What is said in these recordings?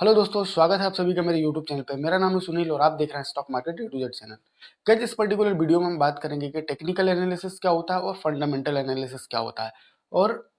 Hello दोस्तों, स्वागत है आप सभी का मेरे यूट्यूब चैनल पे। मेरा नाम है सुनील और आप देख रहे हैं stock market A to Z channel. Guys, इस पर्टिकुलर वीडियो में हम बात करेंगे कि टेक्निकल एनालिसिस क्या होता है और फंडामेंटल एनालिसिस क्या होता है, और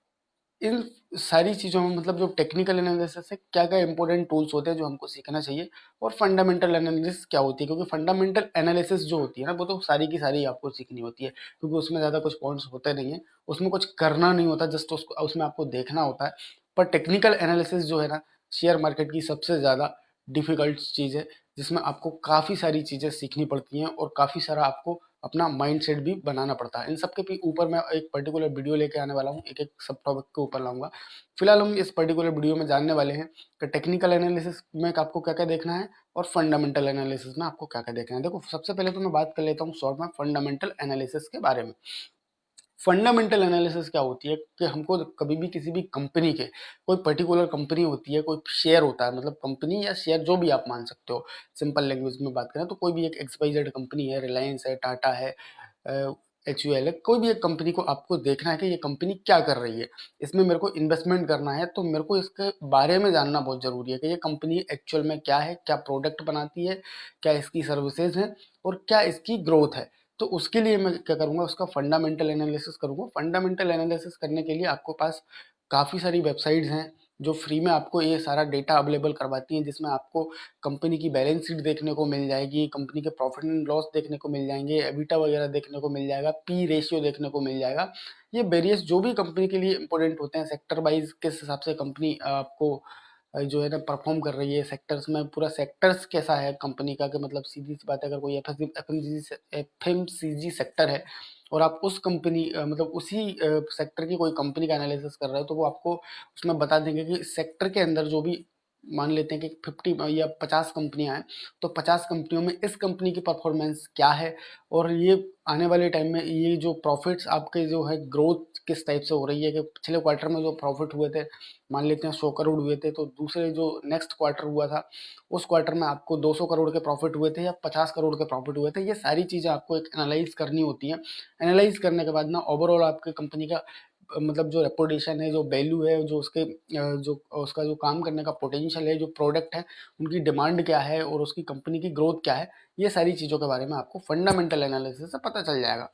इन सारी चीज़ों में मतलब जो टेक्निकल एनालिसिस है, क्या-क्या इंपॉर्टेंट टूल्स होते हैं जो हमको सीखना चाहिए, और फंडामेंटल एनालिसिस क्या होती है। क्योंकि फंडामेंटल एनालिसिस जो होती है ना, वो तो सारी की सारी आपको सीखनी होती है, क्योंकि उसमें ज़्यादा कुछ पॉइंट्स होते नहीं हैं, उसमें कुछ करना नहीं होता, जस्ट उसको उसमें आपको देखना होता है। पर टेक्निकल एनालिसिस जो है ना, शेयर मार्केट की सबसे ज़्यादा डिफ़िकल्ट चीज़ है, जिसमें आपको काफ़ी सारी चीज़ें सीखनी पड़ती हैं और काफ़ी सारा आपको अपना माइंडसेट भी बनाना पड़ता है। इन सब के ऊपर मैं एक पर्टिकुलर वीडियो लेके आने वाला हूँ, एक-एक सब टॉपिक के ऊपर लाऊँगा। फिलहाल हम इस पर्टिकुलर वीडियो में जानने वाले हैं कि टेक्निकल एनालिसिस में आपको क्या-क्या देखना है और फंडामेंटल एनालिसिस में आपको क्या-क्या देखना है। देखो, सबसे पहले तो मैं बात कर लेता हूँ शॉर्ट में फंडामेंटल एनालिसिस के बारे में। फंडामेंटल एनालिसिस क्या होती है कि हमको कभी भी किसी भी कंपनी के, कोई पर्टिकुलर कंपनी होती है, कोई शेयर होता है, मतलब कंपनी या शेयर जो भी आप मान सकते हो। सिंपल लैंग्वेज में बात करें तो कोई भी एक XYZ कंपनी है, रिलायंस है, टाटा है, HUL है, कोई भी एक कंपनी को आपको देखना है कि ये कंपनी क्या कर रही है। इसमें मेरे को इन्वेस्टमेंट करना है, तो मेरे को इसके बारे में जानना बहुत ज़रूरी है कि ये कंपनी एक्चुअल में क्या है, क्या प्रोडक्ट बनाती है, क्या इसकी सर्विसेज हैं और क्या इसकी ग्रोथ है। तो उसके लिए मैं क्या करूँगा, उसका फंडामेंटल एनालिसिस करूँगा। फंडामेंटल एनालिसिस करने के लिए आपको पास काफ़ी सारी वेबसाइट्स हैं, जो फ्री में आपको ये सारा डेटा अवेलेबल करवाती हैं, जिसमें आपको कंपनी की बैलेंस शीट देखने को मिल जाएगी, कंपनी के प्रॉफिट एंड लॉस देखने को मिल जाएँगे, एबिटा वगैरह देखने को मिल जाएगा, पी रेशियो देखने को मिल जाएगा। ये वेरियस जो भी कंपनी के लिए इम्पोर्टेंट होते हैं, सेक्टर वाइज़ किस हिसाब से कंपनी आपको जो है ना परफ़ॉर्म कर रही है, सेक्टर्स में पूरा सेक्टर्स कैसा है कंपनी का, कि मतलब सीधी-सी बात है, अगर कोई एफएमसीजी सेक्टर है और आप उस कंपनी मतलब उसी सेक्टर की कोई कंपनी का एनालिसिस कर रहे हो, तो वो आपको उसमें बता देंगे कि इस सेक्टर के अंदर जो भी, मान लेते हैं कि 50 या 50 कंपनियाँ हैं, तो 50 कंपनियों में इस कंपनी की परफ़ॉर्मेंस क्या है, और ये आने वाले टाइम में ये जो प्रॉफ़िट्स आपके जो है ग्रोथ किस टाइप से हो रही है, कि पिछले क्वार्टर में जो प्रॉफ़िट हुए थे, मान लेते हैं 100 करोड़ हुए थे, तो दूसरे जो नेक्स्ट क्वार्टर हुआ था, उस क्वार्टर में आपको 200 करोड़ के प्रॉफ़िट हुए थे या 50 करोड़ के प्रॉफ़िट हुए थे। ये सारी चीज़ें आपको एक एनालाइज़ करनी होती हैं। एनालाइज़ करने के बाद ना ओवरऑल आपकी कंपनी का मतलब जो रेपुटेशन है, जो वैल्यू है, जो उसके जो उसका जो काम करने का पोटेंशियल है, जो प्रोडक्ट है, उनकी डिमांड क्या है और उसकी कंपनी की ग्रोथ क्या है, ये सारी चीज़ों के बारे में आपको फंडामेंटल एनालिसिस से पता चल जाएगा।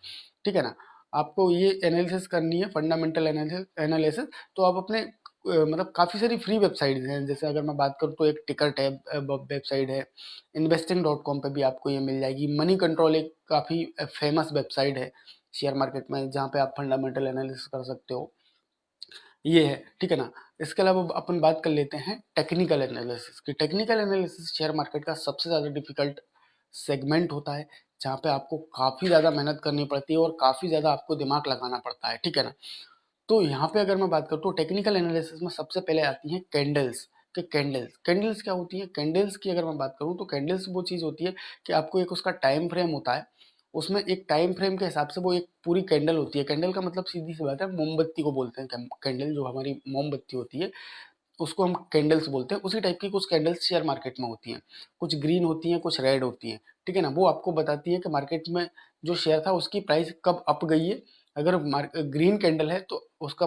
ठीक है ना? आपको ये एनालिसिस करनी है, फंडामेंटल एनालिसिस। तो आप अपने मतलब काफ़ी सारी फ्री वेबसाइट्स हैं, जैसे अगर मैं बात करूँ तो एक टिकट है, वेबसाइट है, investing.com पे भी आपको ये मिल जाएगी। मनी कंट्रोल एक काफ़ी फेमस वेबसाइट है शेयर मार्केट में, जहाँ पे आप फंडामेंटल एनालिसिस कर सकते हो। ये है, ठीक है ना? इसके अलावा अपन बात कर लेते हैं टेक्निकल एनालिसिस की। टेक्निकल एनालिसिस शेयर मार्केट का सबसे ज़्यादा डिफ़िकल्ट सेगमेंट होता है, जहाँ पे आपको काफ़ी ज़्यादा मेहनत करनी पड़ती है और काफ़ी ज़्यादा आपको दिमाग लगाना पड़ता है, ठीक है ना? तो यहाँ पे अगर मैं बात करूँ तो टेक्निकल एनालिसिस में सबसे पहले आती हैं कैंडल्स। कि कैंडल्स कैंडल्स क्या होती है? कैंडल्स की अगर मैं बात करूँ तो कैंडल्स वो चीज़ होती है कि आपको एक उसका टाइम फ्रेम होता है, उसमें एक टाइम फ्रेम के हिसाब से वो एक पूरी कैंडल होती है। कैंडल का मतलब सीधी सी बात है, मोमबत्ती को बोलते हैं। कैंडल जो हमारी मोमबत्ती होती है, उसको हम कैंडल्स बोलते हैं। उसी टाइप की कुछ कैंडल्स शेयर मार्केट में होती हैं, कुछ ग्रीन होती हैं, कुछ रेड होती हैं, ठीक है ना? वो आपको बताती है कि मार्केट में जो शेयर था उसकी प्राइस कब अप गई है। अगर ग्रीन कैंडल है तो उसका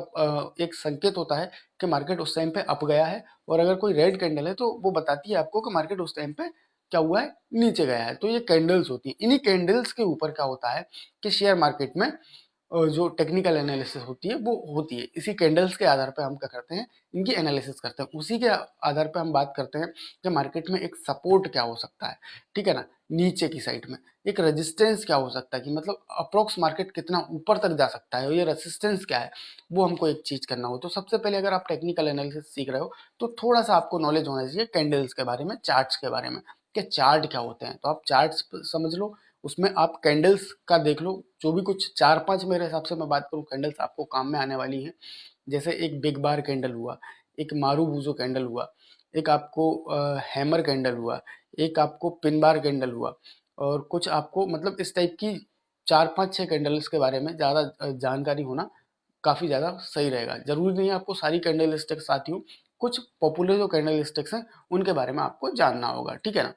एक संकेत होता है कि मार्केट उस टाइम पे अप गया है, और अगर कोई रेड कैंडल है तो वो बताती है आपको कि मार्केट उस टाइम पे क्या हुआ है, नीचे गया है। तो ये कैंडल्स होती हैं। इन्हीं कैंडल्स के ऊपर क्या होता है कि शेयर मार्केट में जो टेक्निकल एनालिसिस होती है वो होती है। इसी कैंडल्स के आधार पे हम क्या करते हैं, इनकी एनालिसिस करते हैं। उसी के आधार पे हम बात करते हैं कि मार्केट में एक सपोर्ट क्या हो सकता है, ठीक है ना? नीचे की साइड में एक रेजिस्टेंस क्या हो सकता है, कि मतलब अप्रॉक्स मार्केट कितना ऊपर तक जा सकता है, और ये रेजिस्टेंस क्या है, वो हमको एक चीज़ करना हो। तो सबसे पहले अगर आप टेक्निकल एनालिसिस सीख रहे हो तो थोड़ा-सा आपको नॉलेज होना चाहिए कैंडल्स के बारे में, चार्ट्स के बारे में, कि चार्ट क्या होते हैं। तो आप चार्ट्स समझ लो, उसमें आप कैंडल्स का देख लो। जो भी कुछ 4-5 मेरे हिसाब से मैं बात करूँ कैंडल्स आपको काम में आने वाली हैं। जैसे एक बिग बार कैंडल हुआ, एक मारूबुजो कैंडल हुआ, एक आपको हैमर कैंडल हुआ, एक आपको पिन बार कैंडल हुआ, और कुछ आपको मतलब इस टाइप की 4-5-6 कैंडल्स के बारे में ज़्यादा जानकारी होना काफ़ी ज़्यादा सही रहेगा। ज़रूरी नहीं है आपको सारी कैंडल स्टिक्स आती हों, कुछ पॉपुलर जो कैंडल स्टिक्स हैं उनके बारे में आपको जानना होगा, ठीक है ना?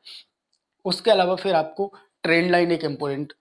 उसके अलावा फिर आपको ट्रेंड लाइन एक इम्पोर्टेंट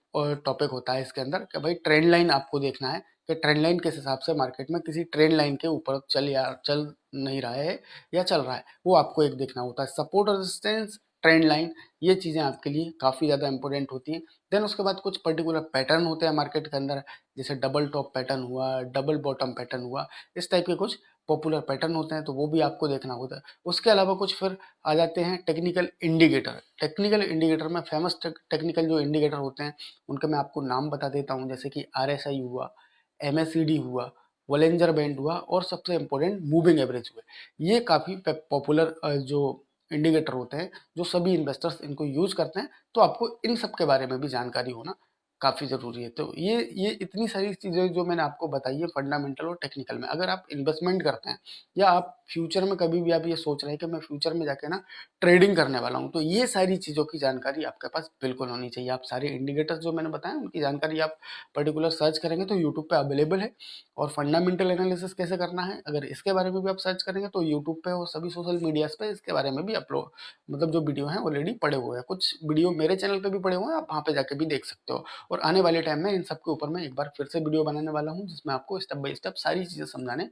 टॉपिक होता है इसके अंदर, कि भाई ट्रेंड लाइन आपको देखना है कि ट्रेंड लाइन किस हिसाब से मार्केट में किसी ट्रेंड लाइन के ऊपर चल नहीं रहा है या चल रहा है, वो आपको एक देखना होता है। सपोर्ट और रेजिस्टेंस, ट्रेंड लाइन, ये चीज़ें आपके लिए काफ़ी ज़्यादा इंपॉर्टेंट होती हैं। देन उसके बाद कुछ पर्टिकुलर पैटर्न होते हैं मार्केट के अंदर, जैसे डबल टॉप पैटर्न हुआ, डबल बॉटम पैटर्न हुआ, इस टाइप के कुछ पॉपुलर पैटर्न होते हैं, तो वो भी आपको देखना होता है। उसके अलावा कुछ फिर आ जाते हैं टेक्निकल इंडिकेटर। टेक्निकल इंडिकेटर में फेमस टेक्निकल जो इंडिकेटर होते हैं उनके मैं आपको नाम बता देता हूँ, जैसे कि RSI हुआ, MACD हुआ, वॉलेंजर बैंड हुआ और सबसे इंपॉर्टेंट मूविंग एवरेज हुए। ये काफ़ी पॉपुलर जो इंडिकेटर होते हैं, जो सभी इन्वेस्टर्स इनको यूज़ करते हैं, तो आपको इन सब के बारे में भी जानकारी होना काफ़ी ज़रूरी है। तो ये इतनी सारी चीज़ें जो मैंने आपको बताई है फंडामेंटल और टेक्निकल में, अगर आप इन्वेस्टमेंट करते हैं या आप फ्यूचर में कभी भी आप ये सोच रहे हैं कि मैं फ्यूचर में जाके ना ट्रेडिंग करने वाला हूँ, तो ये सारी चीज़ों की जानकारी आपके पास बिल्कुल होनी चाहिए। आप सारे इंडिकेटर्स जो मैंने बताए उनकी जानकारी आप पर्टिकुलर सर्च करेंगे तो यूट्यूब पे अवेलेबल है। और फंडामेंटल एनालिसिस कैसे करना है, अगर इसके बारे में भी आप सर्च करेंगे तो यूट्यूब पे और सभी सोशल मीडियाज़ पे इसके बारे में भी अपलोड मतलब जो वीडियो हैं ऑलरेडी पड़े हुए हैं। कुछ वीडियो मेरे चैनल पे भी पड़े हुए हैं, आप वहाँ पे जाके भी देख सकते हो। और आने वाले टाइम में इन सब के ऊपर मैं एक बार फिर से वीडियो बनाने वाला हूँ, जिसमें आपको स्टेप बाय स्टेप सारी चीज़ें समझाने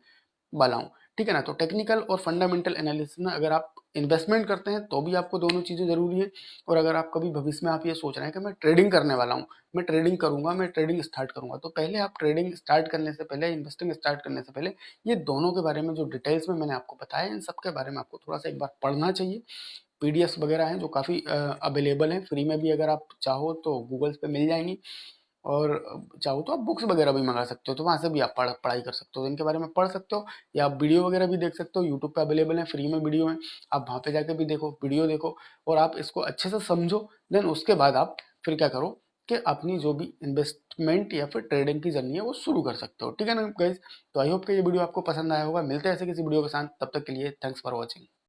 वाला हूँ, ठीक है ना? तो टेक्निकल और फंडामेंटल एनालिसिस में अगर आप इन्वेस्टमेंट करते हैं तो भी आपको दोनों चीज़ें ज़रूरी है। और अगर आप कभी भविष्य में आप ये सोच रहे हैं कि मैं ट्रेडिंग करने वाला हूँ, मैं ट्रेडिंग करूँगा, मैं ट्रेडिंग स्टार्ट करूँगा, तो पहले आप ट्रेडिंग स्टार्ट करने से पहले, इन्वेस्टिंग स्टार्ट करने से पहले ये दोनों के बारे में जो डिटेल्स में मैंने आपको बताया, इन सब के बारे में आपको थोड़ा-सा एक बार पढ़ना चाहिए। पीडीएफ्स वगैरह हैं जो काफ़ी अवेलेबल हैं, फ्री में भी अगर आप चाहो तो गूगल्स पे मिल जाएँगी। और चाहो तो आप बुक्स वगैरह भी मंगा सकते हो, तो वहाँ से भी आप पढ़ाई कर सकते हो, तो इनके बारे में पढ़ सकते हो या आप वीडियो वगैरह भी देख सकते हो। यूट्यूब पे अवेलेबल है, फ्री में वीडियो है, आप वहाँ पे जाके भी देखो, वीडियो देखो और आप इसको अच्छे से समझो। देन उसके बाद आप फिर क्या करो कि अपनी जो भी इन्वेस्टमेंट या फिर ट्रेडिंग की जर्नी है वो शुरू कर सकते हो, ठीक है ना गाइज? तो आई होप कि ये वीडियो आपको पसंद आया होगा। मिलते हैं ऐसे किसी वीडियो के साथ, तब तक के लिए थैंक्स फॉर वॉचिंग।